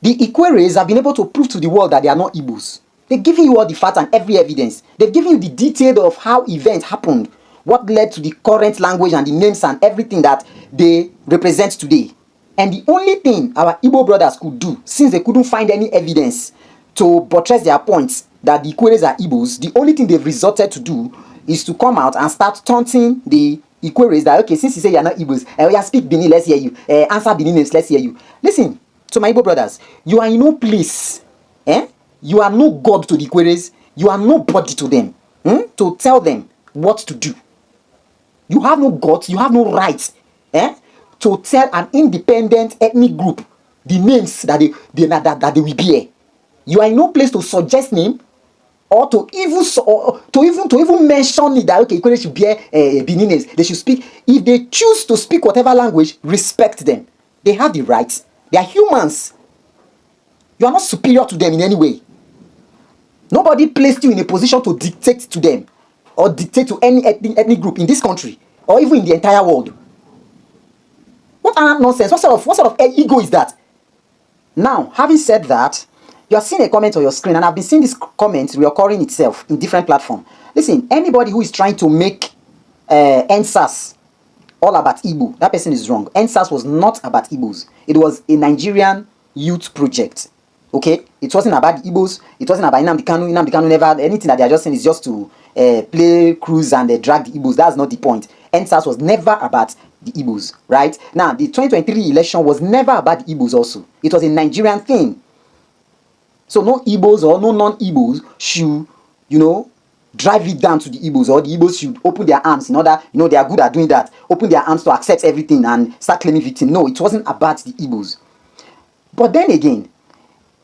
The Ikwerres have been able to prove to the world that they are not Igbos. They've given you all the facts and every evidence. They've given you the detail of how events happened, what led to the current language and the names and everything that they represent today. And the only thing our Igbo brothers could do, since they couldn't find any evidence to buttress their points that the Ikwerres are Igbos, the only thing they've resorted to do is to come out and start taunting the Ikwerres that, okay, since you say you're not Igbos, yeah, speak Bini, let's hear you. Answer Bini names, let's hear you. Listen, to my Igbo brothers, you are in no place. You are no God to the Ikwerres. You are nobody to them to tell them what to do. You have no guts, you have no right to tell an independent ethnic group the names that they will bear. You are in no place to suggest name or to even mention it that, okay, Ikwerres should bear Benin names. They should speak. If they choose to speak whatever language, respect them. They have the rights. They are humans. You are not superior to them in any way. Nobody placed you in a position to dictate to them or dictate to any ethnic group in this country or even in the entire world. What nonsense? What sort of ego is that? Now, having said that, you are seeing a comment on your screen, and I've been seeing this comment reoccurring itself in different platforms. Listen, anybody who is trying to make NSAS all about Igbo, that person is wrong. NSAS was not about Igbos. It was a Nigerian youth project. Okay? It wasn't about the Igbos. It wasn't about Nnamdi Kanu. Nnamdi Kanu never, anything that they are just saying is just to play cruise and drag the Igbos. That's not the point. NSAS was never about the Igbos, right? Now, the 2023 election was never about the Igbos also. It was a Nigerian thing. So no Igbos or no non-Igbos should, drive it down to the Igbos, or the Igbos should open their arms in order, they are good at doing that, open their arms to accept everything and start claiming victim. No, it wasn't about the Igbos. But then again,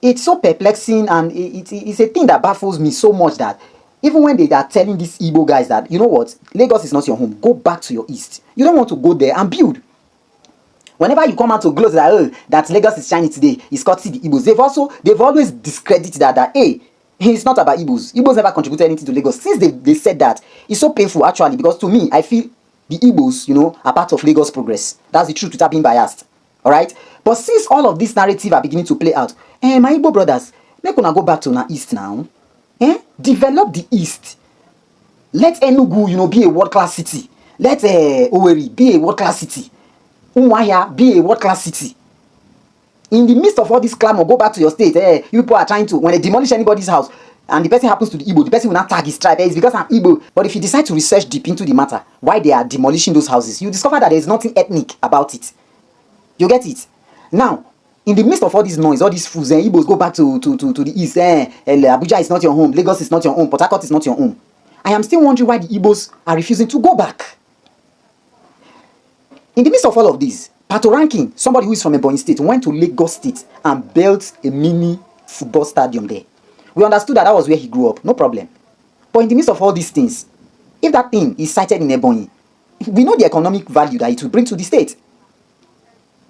it's so perplexing, and it's a thing that baffles me so much that even when they are telling these Igbo guys that, you know what, Lagos is not your home, go back to your east. You don't want to go there and build. Whenever you come out to gloat that, that Lagos is shiny today, it's courtesy the Igbos. They've always discredited that hey, it's not about Igbos. Igbos never contributed anything to Lagos. Since they said that, it's so painful actually, because to me, I feel the Igbos, are part of Lagos progress. That's the truth without being biased. Alright? But since all of this narrative are beginning to play out, my Igbo brothers, make una go back to our east now. Develop the east. Let Enugu, be a world-class city. Let Owerri be a world-class city. Umuahia be a world-class city. In the midst of all this clamor, go back to your state. You people are trying to, when they demolish anybody's house and the person happens to the Igbo, the person will not tag his tribe. It's because I'm Igbo. But if you decide to research deep into the matter, why they are demolishing those houses, you discover that there is nothing ethnic about it. You get it? Now, in the midst of all this noise, all these fools, Igbos go back to the east. Abuja is not your home. Lagos is not your home. Port Harcourt is not your home. I am still wondering why the Igbos are refusing to go back. In the midst of all of this, Pato Ranking, somebody who is from Ebonyi State, went to Lagos State and built a mini football stadium there. We understood that was where he grew up, no problem. But in the midst of all these things, if that thing is sited in Ebonyi, we know the economic value that it will bring to the state.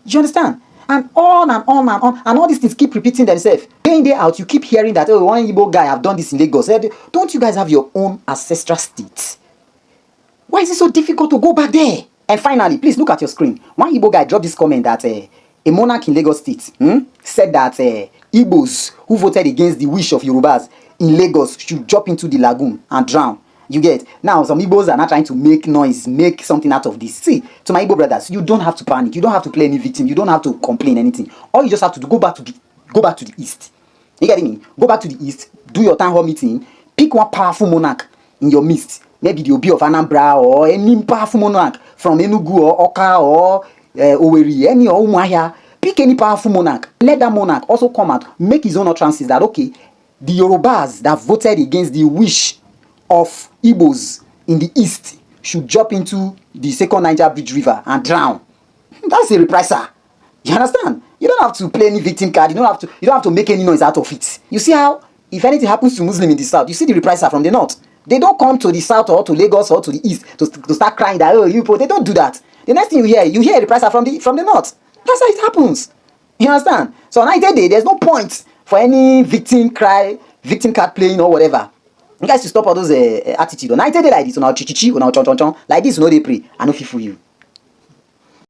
You understand? And on and on and on, and all these things keep repeating themselves. Day in, day out, you keep hearing that, oh, one Igbo guy have done this in Lagos. Don't you guys have your own ancestral state? Why is it so difficult to go back there? And finally, please look at your screen. One Igbo guy dropped this comment that a monarch in Lagos State said that Igbos who voted against the wish of Yorubas in Lagos should jump into the lagoon and drown. You get? Now, some Igbos are not trying to make noise, make something out of this. See, to my Igbo brothers, you don't have to panic. You don't have to play any victim. You don't have to complain anything. All you just have to do, go back to the east. You get me? Go back to the east, do your town hall meeting, pick one powerful monarch in your midst. Maybe the Obi of Anambra or any powerful monarch from Enugu or Oka or Owerri, any or Umuahia. Pick any powerful monarch. Let that monarch also come out, make his own utterances that, okay, the Yorubas that voted against the wish of Igbos in the east should jump into the second Niger Bridge River and drown. That's a reprisal. You understand? You don't have to play any victim card. You don't have to make any noise out of it. You see how, if anything happens to Muslim in the south, you see the reprisal from the north. They don't come to the south or to Lagos or to the east to start crying that, oh, you people, they don't do that. The next thing you hear a reprisal from the north. That's how it happens. You understand? So on 90 day, there's no point for any victim card playing or whatever. You guys should stop all those attitude. On 90 day like this, on our chichichi, on our chon chon chon, like this, you know they pray. I know fit for you.